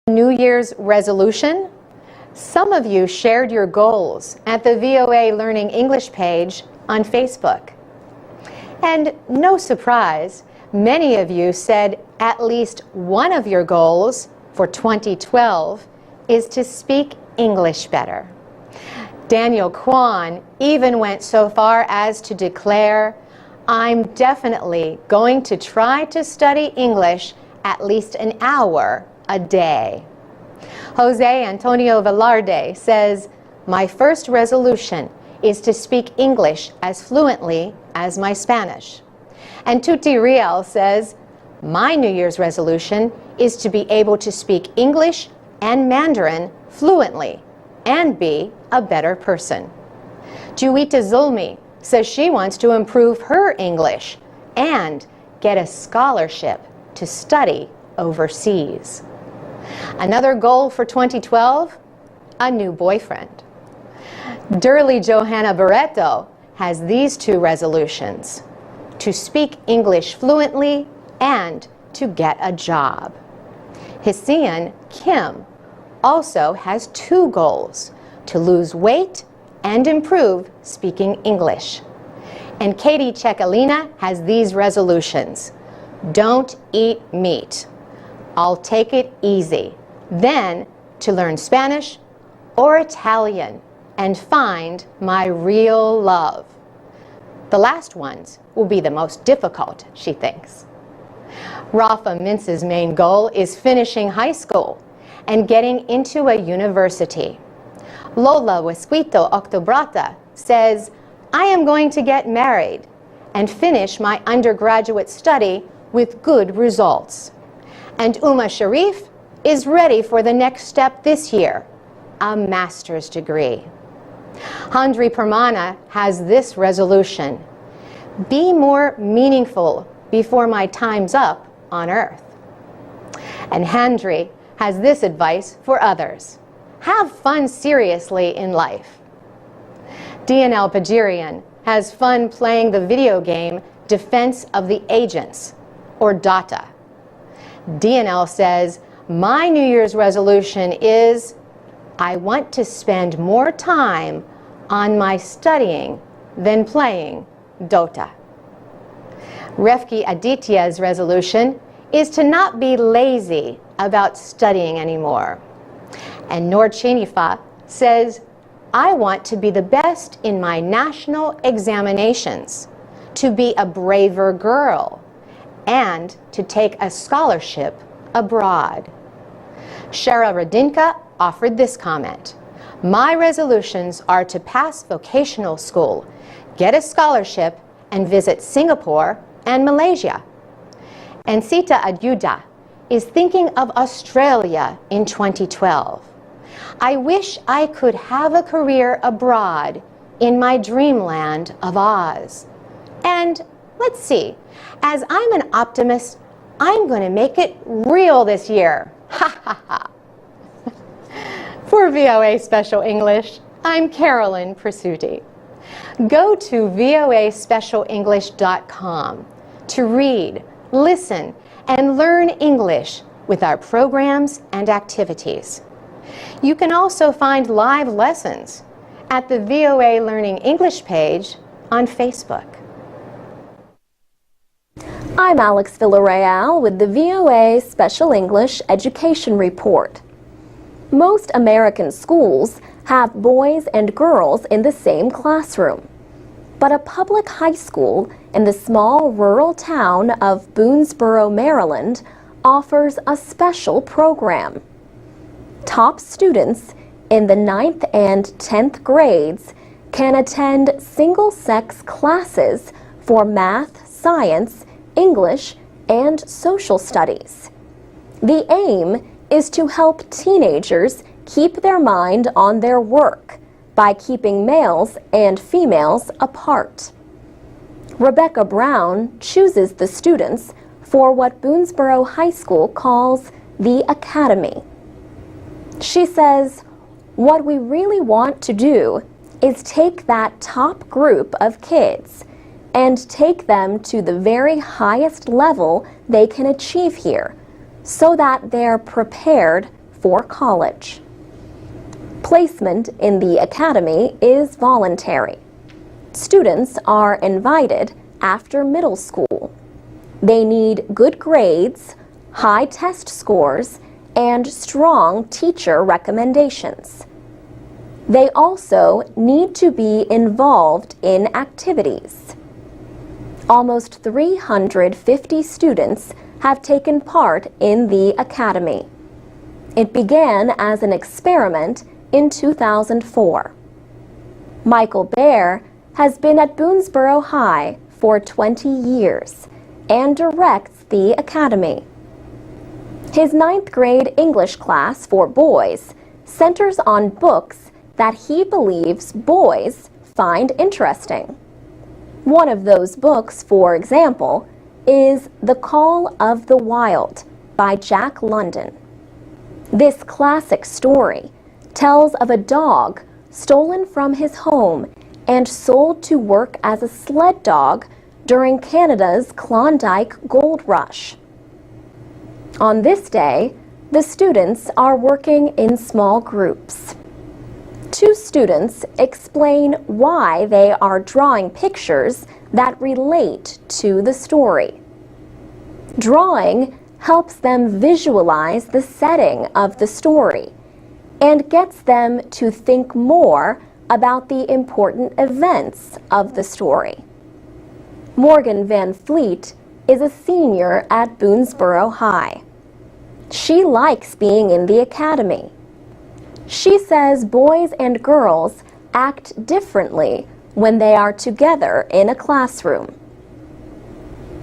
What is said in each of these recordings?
New Year's resolution? Some of you shared your goals at the VOA Learning English page on Facebook. And no surprise, many of you said at least one of your goals for 2012 is to speak English better. Daniel Kwan even went so far as to declare, "I'm definitely going to try to study English at least an hour a day." Jose Antonio Velarde says, "My first resolution is to speak English as fluently as my Spanish." And Tuti Rial says, "My New Year's resolution is to be able to speak English and Mandarin fluently and be a better person." Juwita Zulmi says she wants to improve her English and get a scholarship to study overseas. Another goal for 2012, a new boyfriend. Durley Johanna Barreto has these two resolutions: to speak English fluently and to get a job. Hsian Kim also has two goals: to lose weight and improve speaking English. And Katie Cecalina has these resolutions: don't eat meat, I'll take it easy, then to learn Spanish or Italian and find my real love. The last ones will be the most difficult, she thinks. Rafa Mintz's main goal is finishing high school and getting into a university. Lola Wesquito Octobrata says, "I am going to get married and finish my undergraduate study with good results." And Uma Sharif is ready for the next step this year, a master's degree. Handri Permana has this resolution: be more meaningful before my time's up on earth. And Handri has this advice for others: have fun seriously in life. DNL Pajirian has fun playing the video game Defense of the Agents, or DOTA. DNL says, "My New Year's resolution is I want to spend more time on my studying than playing Dota." Refki Aditya's resolution is to not be lazy about studying anymore. And Noor Chenifa says, "I want to be the best in my national examinations, to be a braver girl, and to take a scholarship abroad." Shara Radinka offered this comment: "My resolutions are to pass vocational school, get a scholarship, and visit Singapore and Malaysia." And Sita Adyuda is thinking of Australia in 2012. "I wish I could have a career abroad in my dreamland of Oz. And let's see, as I'm an optimist, I'm going to make it real this year. Ha ha ha." For VOA Special English, I'm Carolyn Presutti. Go to voaspecialenglish.com to read, listen, and learn English with our programs and activities. You can also find live lessons at the VOA Learning English page on Facebook. I'm Alex Villarreal with the VOA Special English Education Report. Most American schools have boys and girls in the same classroom, but a public high school in the small rural town of Boonesboro, Maryland, offers a special program. Top students in the 9th and 10th grades can attend single-sex classes for math, science, English, and social studies. The aim is to help teenagers keep their mind on their work by keeping males and females apart. Rebecca Brown chooses the students for what Boonesboro High School calls the Academy. She says, "What we really want to do is take that top group of kids and take them to the very highest level they can achieve here, so that they're prepared for college. Placement in the academy is voluntary. Students are invited after middle school. They need good grades, high test scores, and strong teacher recommendations. They also need to be involved in activities. Almost 350 students have taken part in the academy. It began as an experiment in 2004. Michael Baer has been at Boonesboro High for 20 years and directs the academy. His 9th grade English class for boys centers on books that he believes boys find interesting. One of those books, for example, is The Call of the Wild by Jack London. This classic story tells of a dog stolen from his home and sold to work as a sled dog during Canada's Klondike Gold Rush. On this day, the students are working in small groups. 2 students explain why they are drawing pictures that relate to the story. Drawing helps them visualize the setting of the story and gets them to think more about the important events of the story. Morgan Van Fleet is a senior at Boonesboro High. She likes being in the academy. She says boys and girls act differently when they are together in a classroom.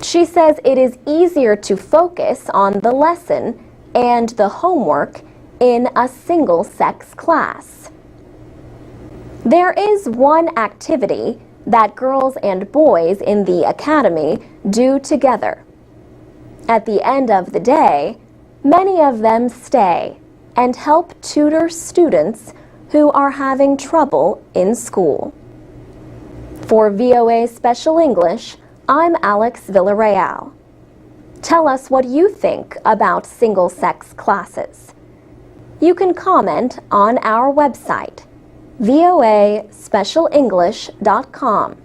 She says it is easier to focus on the lesson and the homework in a single-sex class. There is one activity that girls and boys in the academy do together. At the end of the day, many of them stay and help tutor students who are having trouble in school. For VOA Special English, I'm Alex Villarreal. Tell us what you think about single-sex classes. You can comment on our website, voaspecialenglish.com.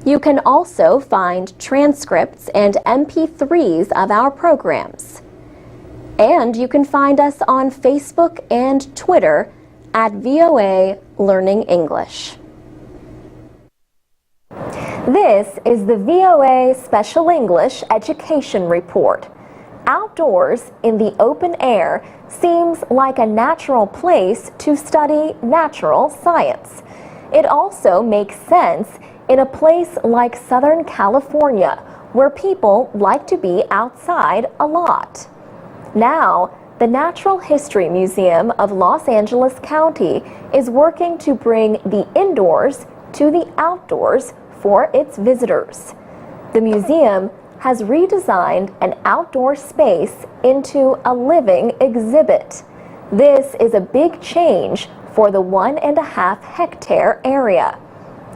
You can also find transcripts and MP3s of our programs. And you can find us on Facebook and Twitter at VOA Learning English. This is the VOA Special English Education Report. Outdoors in the open air seems like a natural place to study natural science. It also makes sense in a place like Southern California, where people like to be outside a lot. Now, the Natural History Museum of Los Angeles County is working to bring the indoors to the outdoors for its visitors. The museum has redesigned an outdoor space into a living exhibit. This is a big change for the 1.5 hectare area.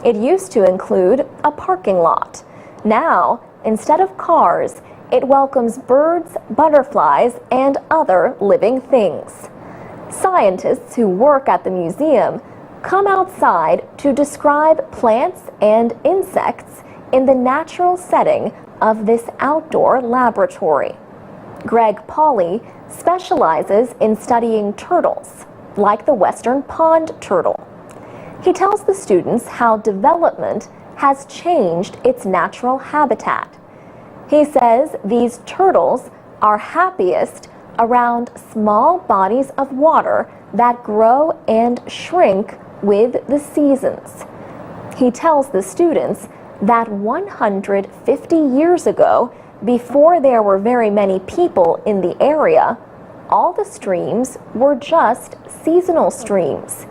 It used to include a parking lot. Now, instead of cars, it welcomes birds, butterflies, and other living things. Scientists who work at the museum come outside to describe plants and insects in the natural setting of this outdoor laboratory. Greg Pauly specializes in studying turtles, like the western pond turtle. He tells the students how development has changed its natural habitat. He says these turtles are happiest around small bodies of water that grow and shrink with the seasons. He tells the students that 150 years ago, before there were very many people in the area, all the streams were just seasonal streams.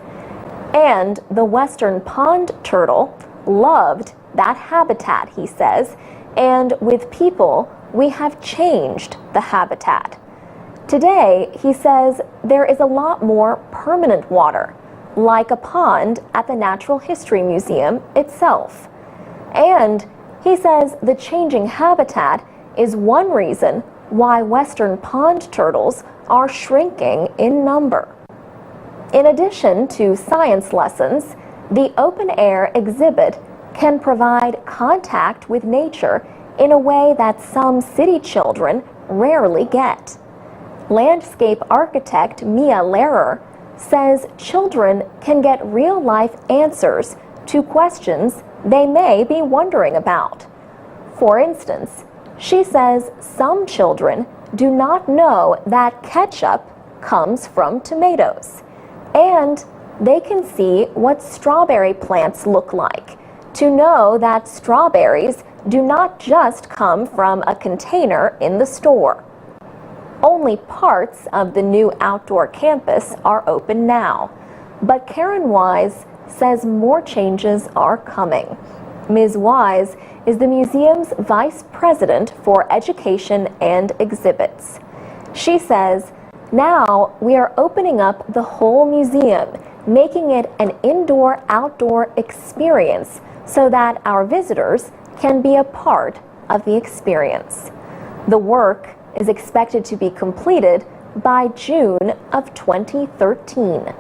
And the western pond turtle loved that habitat, he says, and with people, we have changed the habitat. Today, he says, there is a lot more permanent water, like a pond at the Natural History Museum itself. And he says the changing habitat is one reason why western pond turtles are shrinking in number. In addition to science lessons, the open-air exhibit can provide contact with nature in a way that some city children rarely get. Landscape architect Mia Lehrer says children can get real-life answers to questions they may be wondering about. For instance, she says some children do not know that ketchup comes from tomatoes, and they can see what strawberry plants look like to know that strawberries do not just come from a container in the store. Only parts of the new outdoor campus are open now, but Karen Wise says more changes are coming. Ms. Wise is the museum's vice president for education and exhibits. She says, now we are opening up the whole museum, making it an indoor-outdoor experience so that our visitors can be a part of the experience. The work is expected to be completed by June of 2013.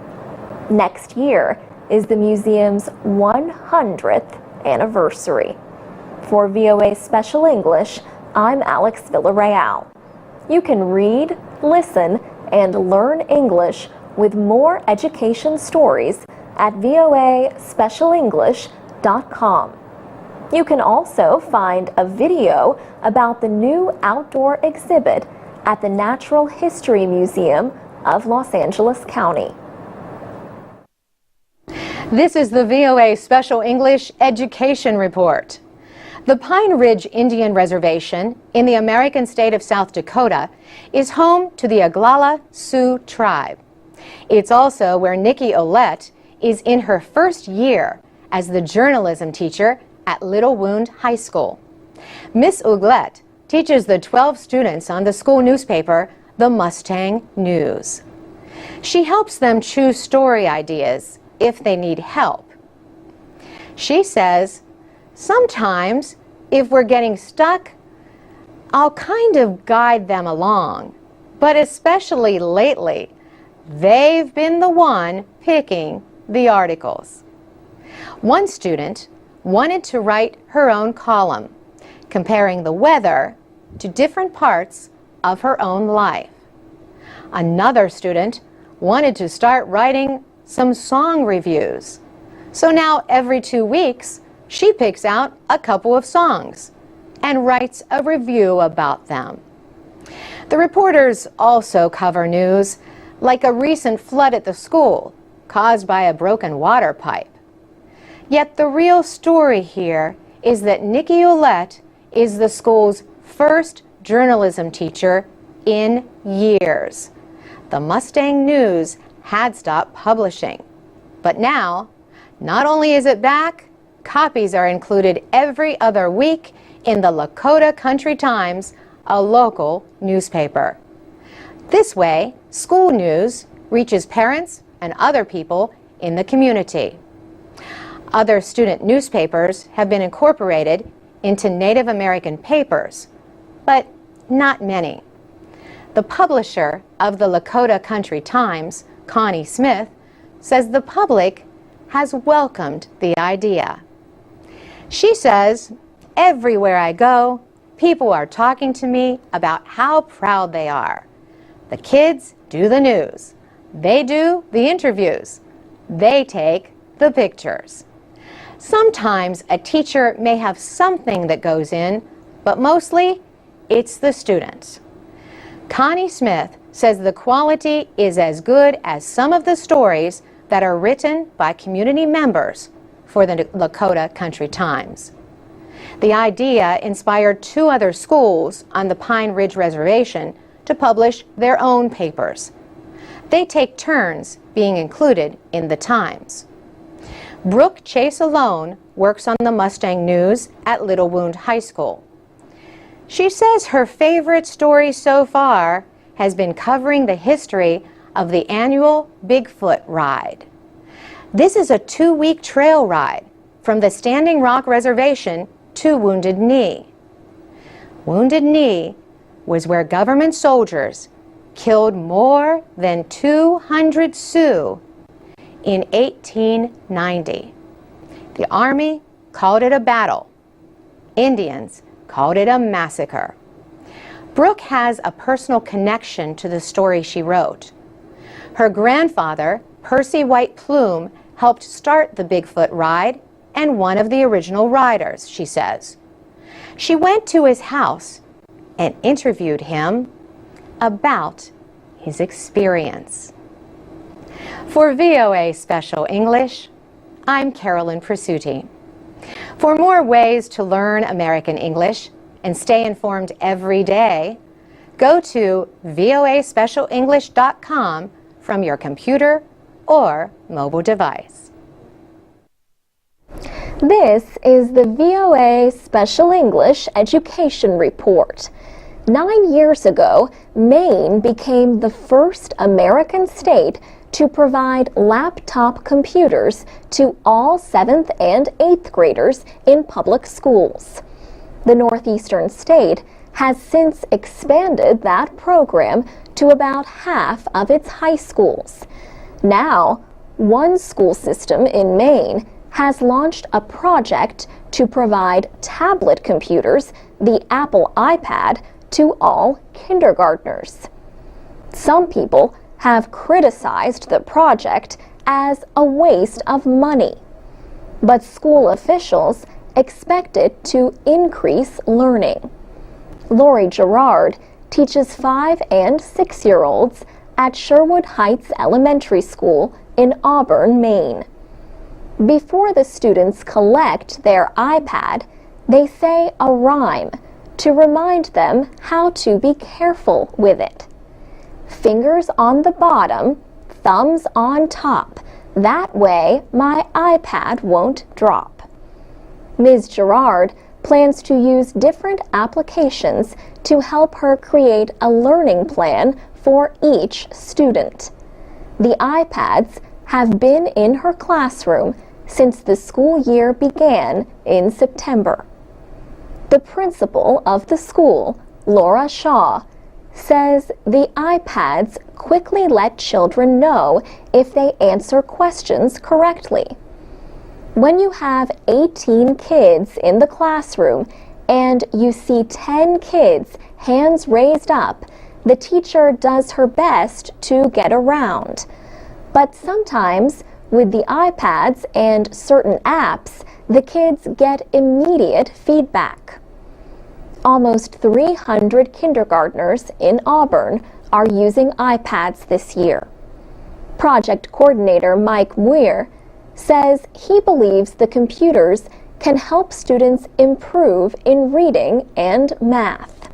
Next year is the museum's 100th anniversary. For VOA Special English, I'm Alex Villarreal. You can read, listen, and learn English with more education stories at voaspecialenglish.com. You can also find a video about the new outdoor exhibit at the Natural History Museum of Los Angeles County. This is the VOA Special English Education Report. The Pine Ridge Indian Reservation in the American state of South Dakota is home to the Oglala Sioux tribe. It's also where Nikki Olette is in her first year as the journalism teacher at Little Wound High School. Miss Olette teaches the 12 students on the school newspaper, the Mustang News. She helps them choose story ideas if they need help. She says, sometimes, if we're getting stuck, I'll kind of guide them along. But especially lately, they've been the one picking the articles. One student wanted to write her own column, comparing the weather to different parts of her own life. Another student wanted to start writing some song reviews. So now every 2 weeks, she picks out a couple of songs and writes a review about them. The reporters also cover news like a recent flood at the school caused by a broken water pipe. Yet the real story here is that Nikki Olette is the school's first journalism teacher in years. The Mustang News had stopped publishing, but now, not only is it back, copies are included every other week in the Lakota Country Times, a local newspaper. This way, school news reaches parents and other people in the community. Other student newspapers have been incorporated into Native American papers, but not many. The publisher of the Lakota Country Times, Connie Smith, says the public has welcomed the idea. She says, everywhere I go, people are talking to me about how proud they are. The kids do the news. They do the interviews. They take the pictures. Sometimes a teacher may have something that goes in, but mostly it's the students. Connie Smith says the quality is as good as some of the stories that are written by community members for the Lakota Country Times. The idea inspired 2 other schools on the Pine Ridge Reservation to publish their own papers. They take turns being included in the Times. Brooke Chase Alone works on the Mustang News at Little Wound High School. She says her favorite story so far has been covering the history of the annual Bigfoot ride. This is a 2-week trail ride from the Standing Rock Reservation to Wounded Knee. Wounded Knee was where government soldiers killed more than 200 Sioux in 1890. The Army called it a battle. Indians called it a massacre. Brooke has a personal connection to the story she wrote. Her grandfather, Percy White Plume, helped start the Bigfoot ride and one of the original riders, she says. She went to his house and interviewed him about his experience. For VOA Special English, I'm Carolyn Presutti. For more ways to learn American English and stay informed every day, go to voaspecialenglish.com from your computer or mobile device. This is the VOA Special English Education Report. 9 years ago, Maine became the first American state to provide laptop computers to all 7th and 8th graders in public schools. The northeastern state has since expanded that program to about half of its high schools. Now, one school system in Maine has launched a project to provide tablet computers, the Apple iPad, to all kindergartners. Some people have criticized the project as a waste of money, but school officials expect it to increase learning. Lori Gerard teaches 5- and 6-year-olds at Sherwood Heights Elementary School in Auburn, Maine. Before the students collect their iPad, they say a rhyme to remind them how to be careful with it. Fingers on the bottom, thumbs on top. That way my iPad won't drop. Ms. Gerard plans to use different applications to help her create a learning plan for each student. The iPads have been in her classroom since the school year began in September. The principal of the school, Laura Shaw, says the iPads quickly let children know if they answer questions correctly. When you have 18 kids in the classroom and you see 10 kids hands raised up, the teacher does her best to get around. But sometimes, with the iPads and certain apps, the kids get immediate feedback. Almost 300 kindergartners in Auburn are using iPads this year. Project coordinator Mike Muir says he believes the computers can help students improve in reading and math.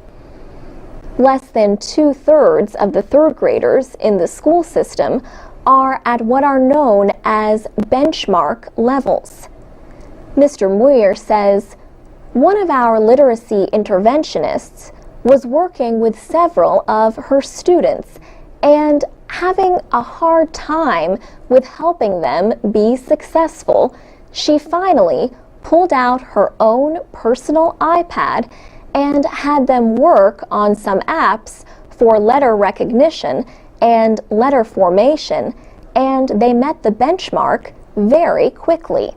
Less than 2/3 of the third graders in the school system are at what are known as benchmark levels. Mr. Muir says, one of our literacy interventionists was working with several of her students and having a hard time with helping them be successful. She finally pulled out her own personal iPad and had them work on some apps for letter recognition and letter formation, and they met the benchmark very quickly.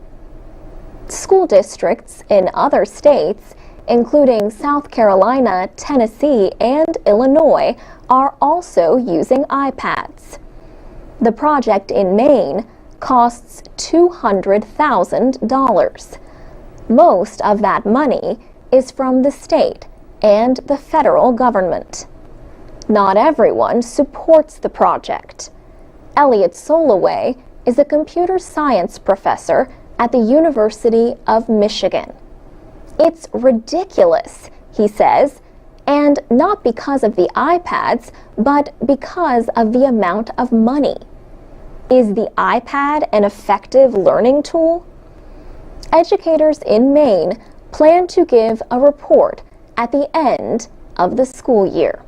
School districts in other states, including South Carolina, Tennessee, and Illinois, are also using iPads. The project in Maine costs $200,000. Most of that money is from the state and the federal government. Not everyone supports the project. Elliot Soloway is a computer science professor at the University of Michigan. It's ridiculous, he says, and not because of the iPads, but because of the amount of money. Is the iPad an effective learning tool? Educators in Maine plan to give a report at the end of the school year.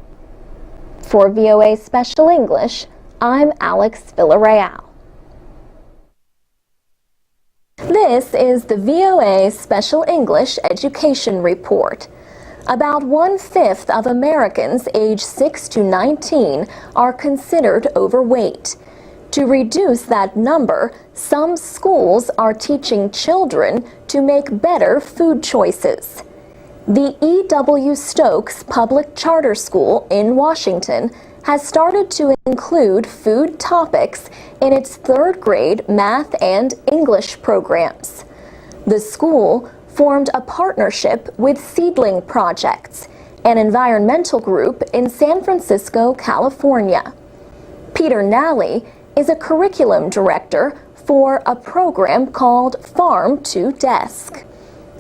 For VOA Special English, I'm Alex Villarreal. This is the VOA Special English Education Report. About 1/5 of Americans aged 6 to 19 are considered overweight. To reduce that number, some schools are teaching children to make better food choices. The E.W. Stokes Public Charter School in Washington has started to include food topics in its third grade math and English programs. The school formed a partnership with Seedling Projects, an environmental group in San Francisco, California. Peter Nally is a curriculum director for a program called Farm to Desk.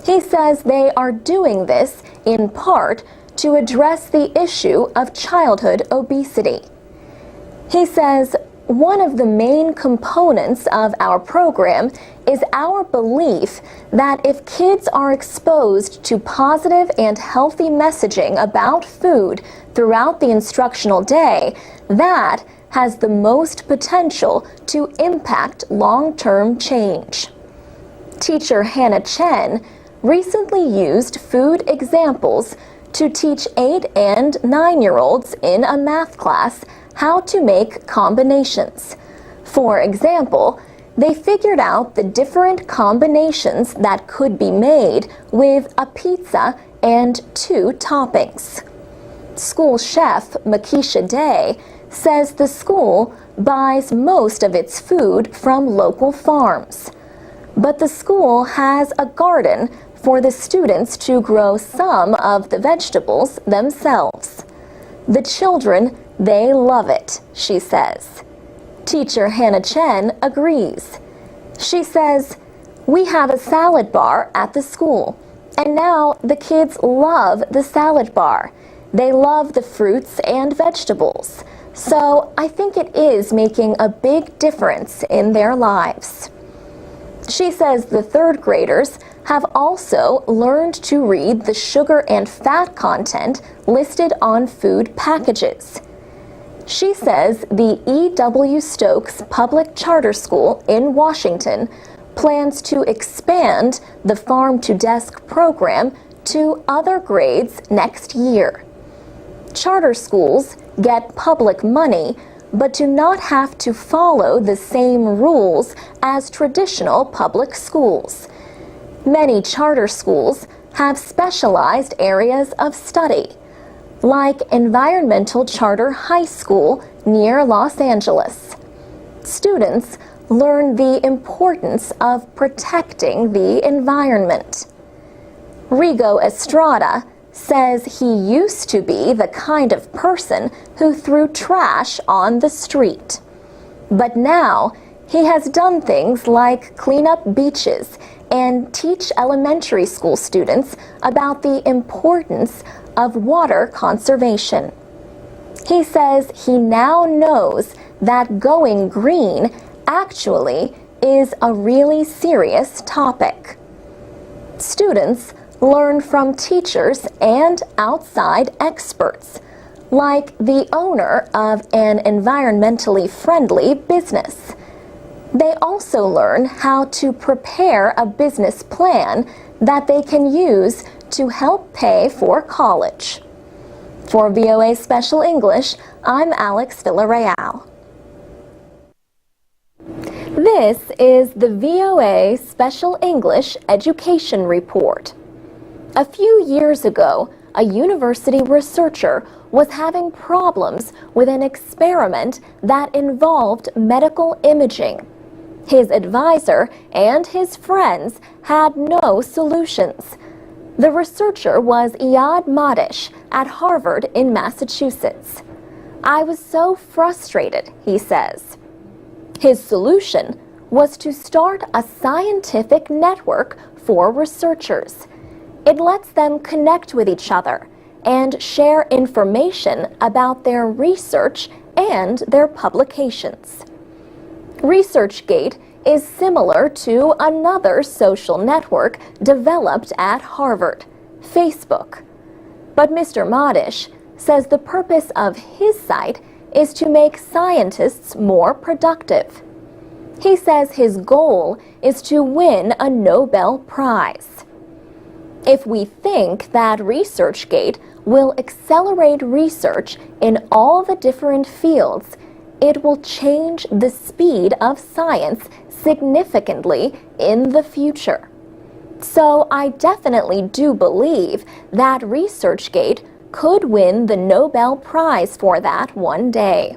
He says they are doing this in part to address the issue of childhood obesity. He says one of the main components of our program is our belief that if kids are exposed to positive and healthy messaging about food throughout the instructional day, that has the most potential to impact long-term change. Teacher Hannah Chen recently used food examples to teach 8 and 9-year-olds in a math class how to make combinations. For example, they figured out the different combinations that could be made with a pizza and 2 toppings. School chef Makisha Day says the school buys most of its food from local farms. But the school has a garden for the students to grow some of the vegetables themselves. The children, they love it, she says. Teacher Hannah Chen agrees. She says, "We have a salad bar at the school, and now the kids love the salad bar. They love the fruits and vegetables. So I think it is making a big difference in their lives." She says the third graders have also learned to read the sugar and fat content listed on food packages. She says the E.W. Stokes Public Charter School in Washington plans to expand the Farm to Desk program to other grades next year. Charter schools get public money but do not have to follow the same rules as traditional public schools. Many charter schools have specialized areas of study, like Environmental Charter High School near Los Angeles. Students learn the importance of protecting the environment. Rigo Estrada says he used to be the kind of person who threw trash on the street. But now he has done things like clean up beaches and teach elementary school students about the importance of water conservation. He says he now knows that going green actually is a really serious topic. Students learn from teachers and outside experts, like the owner of an environmentally friendly business. They also learn how to prepare a business plan that they can use to help pay for college. For VOA Special English, I'm Alex Villarreal. This is the VOA Special English Education Report. A few years ago, a university researcher was having problems with an experiment that involved medical imaging. His advisor and his friends had no solutions. The researcher was Iyad Madish at Harvard in Massachusetts. "I was so frustrated," he says. His solution was to start a scientific network for researchers. It lets them connect with each other and share information about their research and their publications. ResearchGate is similar to another social network developed at Harvard, Facebook. But Mr. Madish says the purpose of his site is to make scientists more productive. He says his goal is to win a Nobel Prize. If we think that ResearchGate will accelerate research in all the different fields, it will change the speed of science significantly in the future. So I definitely do believe that ResearchGate could win the Nobel Prize for that one day.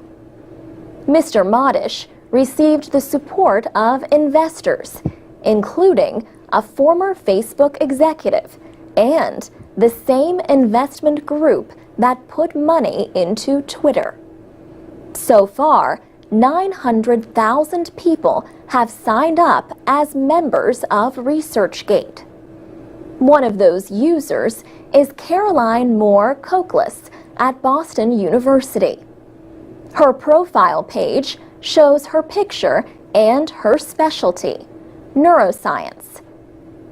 Mr. Modish received the support of investors, including a former Facebook executive and the same investment group that put money into Twitter. So far, 900,000 people have signed up as members of ResearchGate. One of those users is Caroline Moore Cokeless at Boston University. Her profile page shows her picture and her specialty, neuroscience.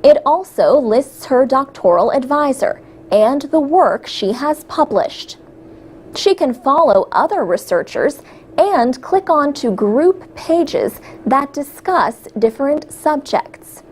It also lists her doctoral advisor and the work she has published. She can follow other researchers and click on to group pages that discuss different subjects.